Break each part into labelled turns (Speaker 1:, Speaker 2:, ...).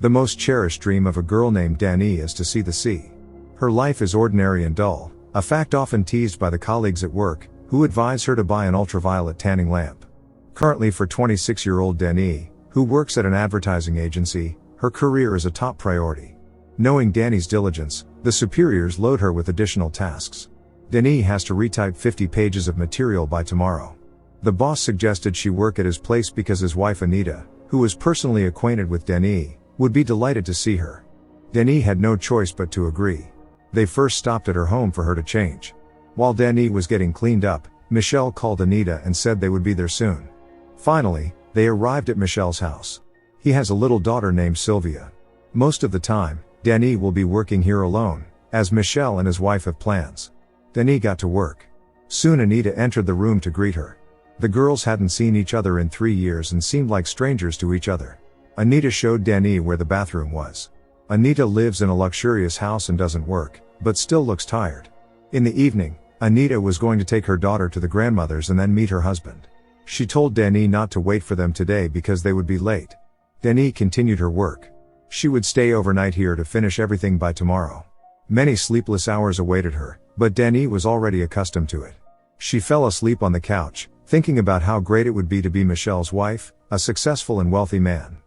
Speaker 1: The most cherished dream of a girl named Dani is to see the sea. Her life is ordinary and dull, a fact often teased by the colleagues at work, who advise her to buy an ultraviolet tanning lamp. Currently for 26-year-old Dani, who works at an advertising agency, her career is a top priority. Knowing Dani's diligence, the superiors load her with additional tasks. Dani has to retype 50 pages of material by tomorrow. The boss suggested she work at his place because his wife Anita, who was personally acquainted with Dani, would be delighted to see her. Dani had no choice but to agree. They first stopped at her home for her to change. While Dani was getting cleaned up, Michelle called Anita and said they would be there soon. Finally, they arrived at Michelle's house. He has a little daughter named Sylvia. Most of the time, Dani will be working here alone, as Michelle and his wife have plans. Dani got to work. Soon Anita entered the room to greet her. The girls hadn't seen each other in 3 years and seemed like strangers to each other. Anita showed Dani where the bathroom was. Anita lives in a luxurious house and doesn't work, but still looks tired. In the evening, Anita was going to take her daughter to the grandmother's and then meet her husband. She told Dani not to wait for them today because they would be late. Dani continued her work. She would stay overnight here to finish everything by tomorrow. Many sleepless hours awaited her, but Dani was already accustomed to it. She fell asleep on the couch, thinking about how great it would be to be Michelle's wife, a successful and wealthy man.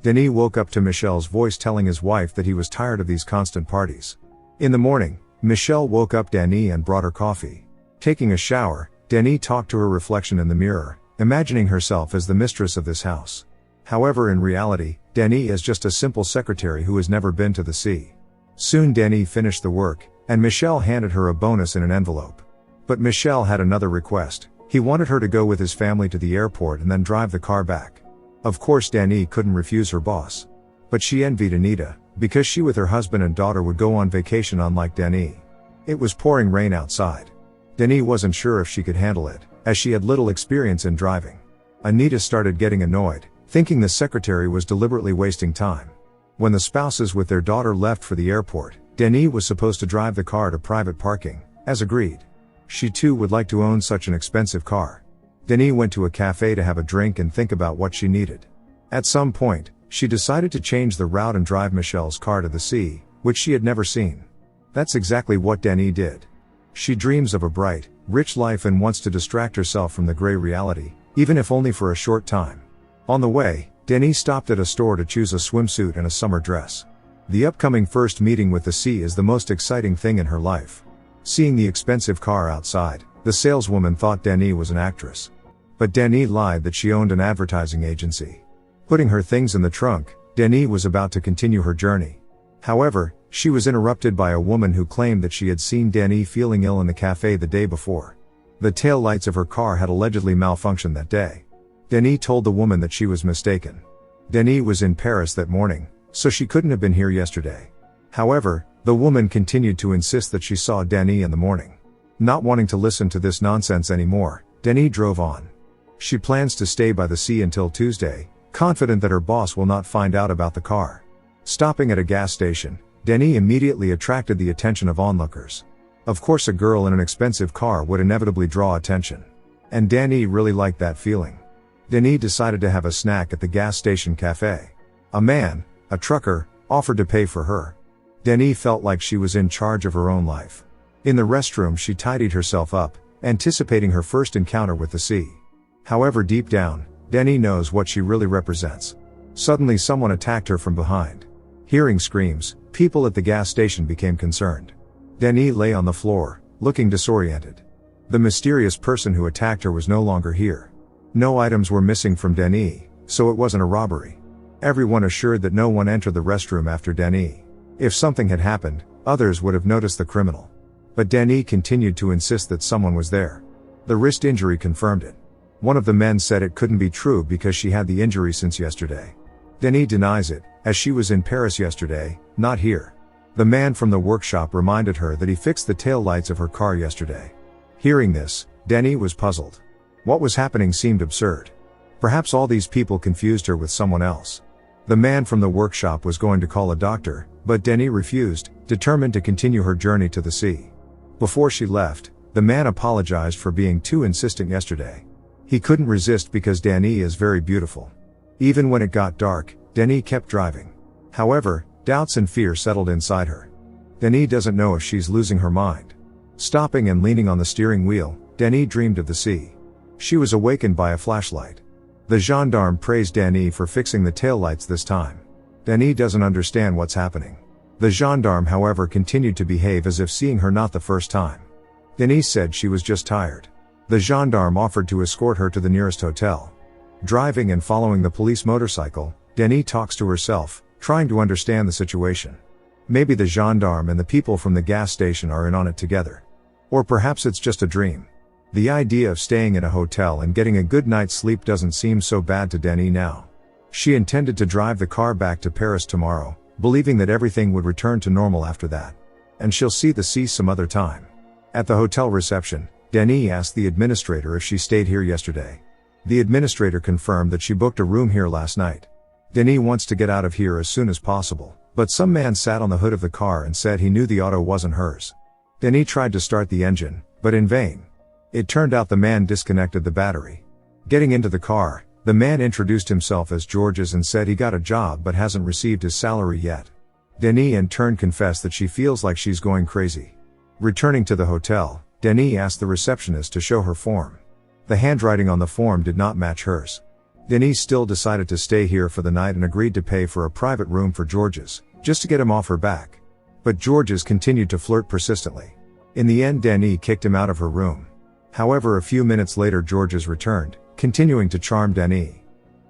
Speaker 1: Dani woke up to Michelle's voice telling his wife that he was tired of these constant parties. In the morning, Michelle woke up Dani and brought her coffee. Taking a shower, Dani talked to her reflection in the mirror, imagining herself as the mistress of this house. However, in reality, Dani is just a simple secretary who has never been to the sea. Soon Dani finished the work, and Michelle handed her a bonus in an envelope. But Michelle had another request. He wanted her to go with his family to the airport and then drive the car back. Of course Dani couldn't refuse her boss. But she envied Anita, because she with her husband and daughter would go on vacation unlike Dani. It was pouring rain outside. Dani wasn't sure if she could handle it, as she had little experience in driving. Anita started getting annoyed, thinking the secretary was deliberately wasting time. When the spouses with their daughter left for the airport, Dani was supposed to drive the car to private parking, as agreed. She too would like to own such an expensive car. Dani went to a cafe to have a drink and think about what she needed. At some point, she decided to change the route and drive Michelle's car to the sea, which she had never seen. That's exactly what Dani did. She dreams of a bright, rich life and wants to distract herself from the gray reality, even if only for a short time. On the way, Dani stopped at a store to choose a swimsuit and a summer dress. The upcoming first meeting with the sea is the most exciting thing in her life. Seeing the expensive car outside, the saleswoman thought Dani was an actress. But Dani lied that she owned an advertising agency. Putting her things in the trunk, Dani was about to continue her journey. However, she was interrupted by a woman who claimed that she had seen Dani feeling ill in the cafe the day before. The tail lights of her car had allegedly malfunctioned that day. Dani told the woman that she was mistaken. Dani was in Paris that morning, so she couldn't have been here yesterday. However, the woman continued to insist that she saw Dani in the morning. Not wanting to listen to this nonsense anymore, Dani drove on. She plans to stay by the sea until Tuesday, confident that her boss will not find out about the car. Stopping at a gas station, Dani immediately attracted the attention of onlookers. Of course, a girl in an expensive car would inevitably draw attention. And Dani really liked that feeling. Dani decided to have a snack at the gas station cafe. A man, a trucker, offered to pay for her. Dani felt like she was in charge of her own life. In the restroom she tidied herself up, anticipating her first encounter with the sea. However, deep down, Dani knows what she really represents. Suddenly someone attacked her from behind. Hearing screams, people at the gas station became concerned. Dani lay on the floor, looking disoriented. The mysterious person who attacked her was no longer here. No items were missing from Dani, so it wasn't a robbery. Everyone assured that no one entered the restroom after Dani. If something had happened, others would have noticed the criminal. But Dani continued to insist that someone was there. The wrist injury confirmed it. One of the men said it couldn't be true because she had the injury since yesterday. Dani denies it, as she was in Paris yesterday, not here. The man from the workshop reminded her that he fixed the tail lights of her car yesterday. Hearing this, Dani was puzzled. What was happening seemed absurd. Perhaps all these people confused her with someone else. The man from the workshop was going to call a doctor, but Dani refused, determined to continue her journey to the sea. Before she left, the man apologized for being too insistent yesterday. He couldn't resist because Dani is very beautiful. Even when it got dark, Dani kept driving. However, doubts and fear settled inside her. Denis doesn't know if she's losing her mind. Stopping and leaning on the steering wheel, Denis dreamed of the sea. She was awakened by a flashlight. The gendarme praised Denis for fixing the taillights this time. Denis doesn't understand what's happening. The gendarme, however, continued to behave as if seeing her not the first time. Denis said she was just tired. The gendarme offered to escort her to the nearest hotel. Driving and following the police motorcycle, Denis talks to herself, trying to understand the situation. Maybe the gendarme and the people from the gas station are in on it together. Or perhaps it's just a dream. The idea of staying in a hotel and getting a good night's sleep doesn't seem so bad to Denis now. She intended to drive the car back to Paris tomorrow, believing that everything would return to normal after that. And she'll see the sea some other time. At the hotel reception, Denis asked the administrator if she stayed here yesterday. The administrator confirmed that she booked a room here last night. Denis wants to get out of here as soon as possible, but some man sat on the hood of the car and said he knew the auto wasn't hers. Denis tried to start the engine, but in vain. It turned out the man disconnected the battery. Getting into the car, the man introduced himself as Georges and said he got a job but hasn't received his salary yet. Denis in turn confessed that she feels like she's going crazy. Returning to the hotel, Denis asked the receptionist to show her form. The handwriting on the form did not match hers. Denis still decided to stay here for the night and agreed to pay for a private room for Georges, just to get him off her back. But Georges continued to flirt persistently. In the end, Denis kicked him out of her room. However, a few minutes later Georges returned, continuing to charm Denis.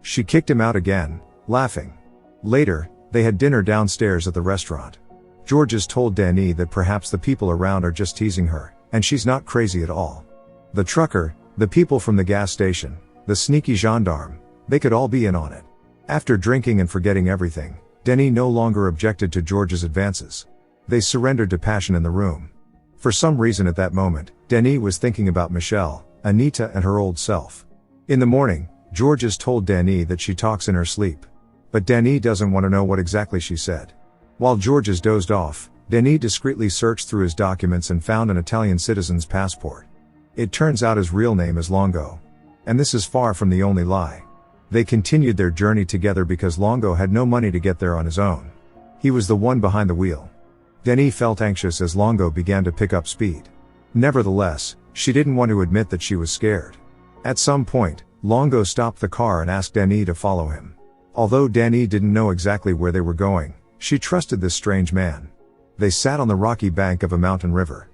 Speaker 1: She kicked him out again, laughing. Later, they had dinner downstairs at the restaurant. Georges told Denis that perhaps the people around are just teasing her, and she's not crazy at all. The trucker, the people from the gas station, the sneaky gendarme, they could all be in on it. After drinking and forgetting everything, Denis no longer objected to Georges' advances. They surrendered to passion in the room. For some reason at that moment, Denis was thinking about Michelle, Anita and her old self. In the morning, Georges told Denis that she talks in her sleep. But Denis doesn't want to know what exactly she said. While Georges dozed off, Denis discreetly searched through his documents and found an Italian citizen's passport. It turns out his real name is Longo. And this is far from the only lie. They continued their journey together because Longo had no money to get there on his own. He was the one behind the wheel. Denis felt anxious as Longo began to pick up speed. Nevertheless, she didn't want to admit that she was scared. At some point, Longo stopped the car and asked Denis to follow him. Although Denis didn't know exactly where they were going, she trusted this strange man. They sat on the rocky bank of a mountain river.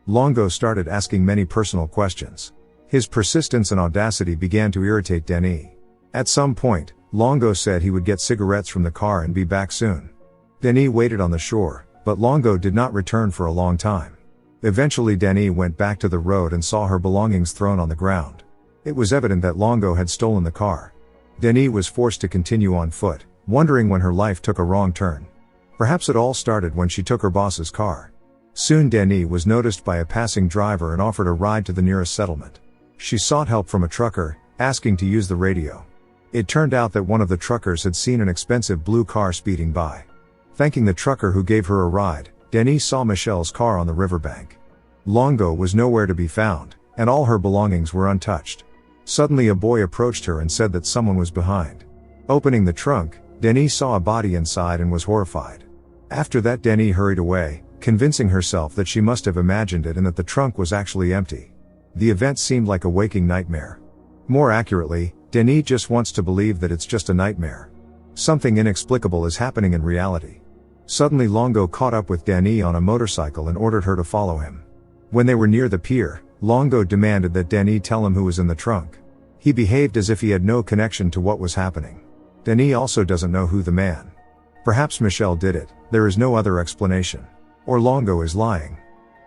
Speaker 1: Longo started asking many personal questions. His persistence and audacity began to irritate Denis. At some point, Longo said he would get cigarettes from the car and be back soon. Denis waited on the shore, but Longo did not return for a long time. Eventually Denis went back to the road and saw her belongings thrown on the ground. It was evident that Longo had stolen the car. Denis was forced to continue on foot, wondering when her life took a wrong turn. Perhaps it all started when she took her boss's car. Soon Denis was noticed by a passing driver and offered a ride to the nearest settlement. She sought help from a trucker, asking to use the radio. It turned out that one of the truckers had seen an expensive blue car speeding by. Thanking the trucker who gave her a ride, Denis saw Michelle's car on the riverbank. Longo was nowhere to be found, and all her belongings were untouched. Suddenly a boy approached her and said that someone was behind. Opening the trunk, Denis saw a body inside and was horrified. After that Denis hurried away, convincing herself that she must have imagined it and that the trunk was actually empty. The event seemed like a waking nightmare. More accurately, Denis just wants to believe that it's just a nightmare. Something inexplicable is happening in reality. Suddenly Longo caught up with Denis on a motorcycle and ordered her to follow him. When they were near the pier, Longo demanded that Denis tell him who was in the trunk. He behaved as if he had no connection to what was happening. Denis also doesn't know who the man. Perhaps Michelle did it, there is no other explanation. Or Longo is lying.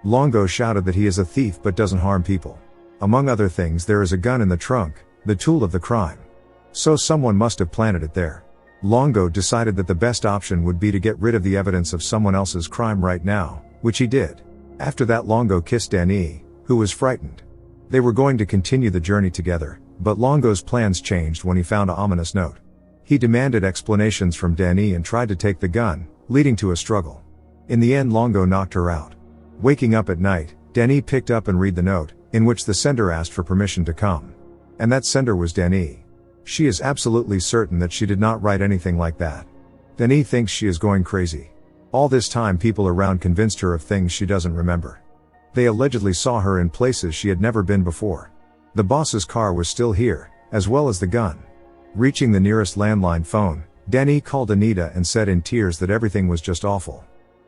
Speaker 1: Longo shouted that he is a thief but doesn't harm people. Among other things, there is a gun in the trunk, the tool of the crime. So someone must have planted it there. Longo decided that the best option would be to get rid of the evidence of someone else's crime right now, which he did. After that Longo kissed Denis, who was frightened. They were going to continue the journey together, but Longo's plans changed when he found an ominous note. He demanded explanations from Denis and tried to take the gun, leading to a struggle. In the end Longo knocked her out. Waking up at night, Denis picked up and read the note, in which the sender asked for permission to come. And that sender was Denis. She is absolutely certain that she did not write anything like that. Denis thinks she is going crazy. All this time people around convinced her of things she doesn't remember. They allegedly saw her in places she had never been before. The boss's car was still here, as well as the gun. Reaching the nearest landline phone, Denis called Anita and said in tears that everything was just awful.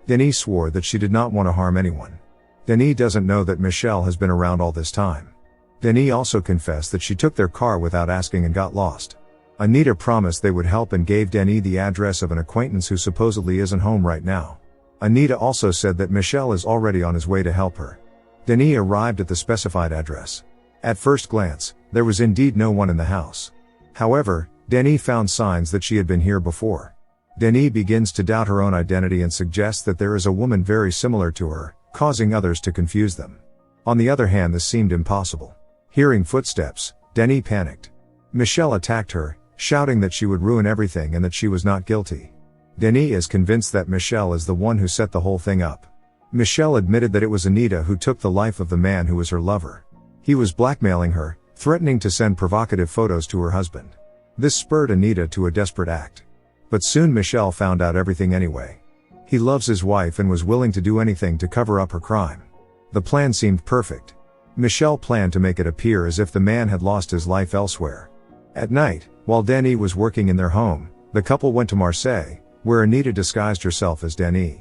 Speaker 1: Denis swore that she did not want to harm anyone. Denis doesn't know that Michelle has been around all this time. Denis also confessed that she took their car without asking and got lost. Anita promised they would help and gave Denis the address of an acquaintance who supposedly isn't home right now. Anita also said that Michelle is already on his way to help her. Denis arrived at the specified address. At first glance, there was indeed no one in the house. However, Denis found signs that she had been here before. Denis begins to doubt her own identity and suggests that there is a woman very similar to her, causing others to confuse them. On the other hand, this seemed impossible. Hearing footsteps, Denis panicked. Michelle attacked her, shouting that she would ruin everything and that she was not guilty. Denis is convinced that Michelle is the one who set the whole thing up. Michelle admitted that it was Anita who took the life of the man who was her lover. He was blackmailing her, threatening to send provocative photos to her husband. This spurred Anita to a desperate act. But soon Michelle found out everything anyway. He loves his wife and was willing to do anything to cover up her crime. The plan seemed perfect. Michelle planned to make it appear as if the man had lost his life elsewhere. At night, while Denis was working in their home, the couple went to Marseille, where Anita disguised herself as Denis.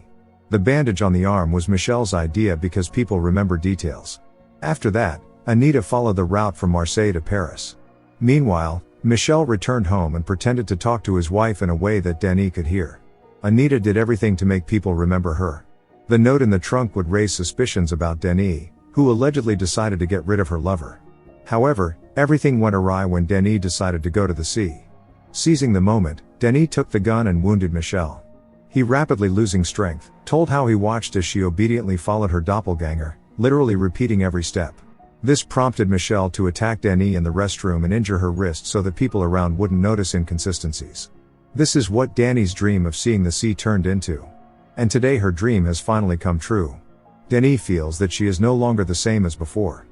Speaker 1: The bandage on the arm was Michelle's idea because people remember details. After that, Anita followed the route from Marseille to Paris. Meanwhile, Michelle returned home and pretended to talk to his wife in a way that Denis could hear. Anita did everything to make people remember her. The note in the trunk would raise suspicions about Denis, who allegedly decided to get rid of her lover. However, everything went awry when Denis decided to go to the sea. Seizing the moment, Denis took the gun and wounded Michelle. He, rapidly losing strength, told how he watched as she obediently followed her doppelganger, literally repeating every step. This prompted Michelle to attack Denis in the restroom and injure her wrist so that people around wouldn't notice inconsistencies. This is what Denis' dream of seeing the sea turned into. And today her dream has finally come true. Denis feels that she is no longer the same as before.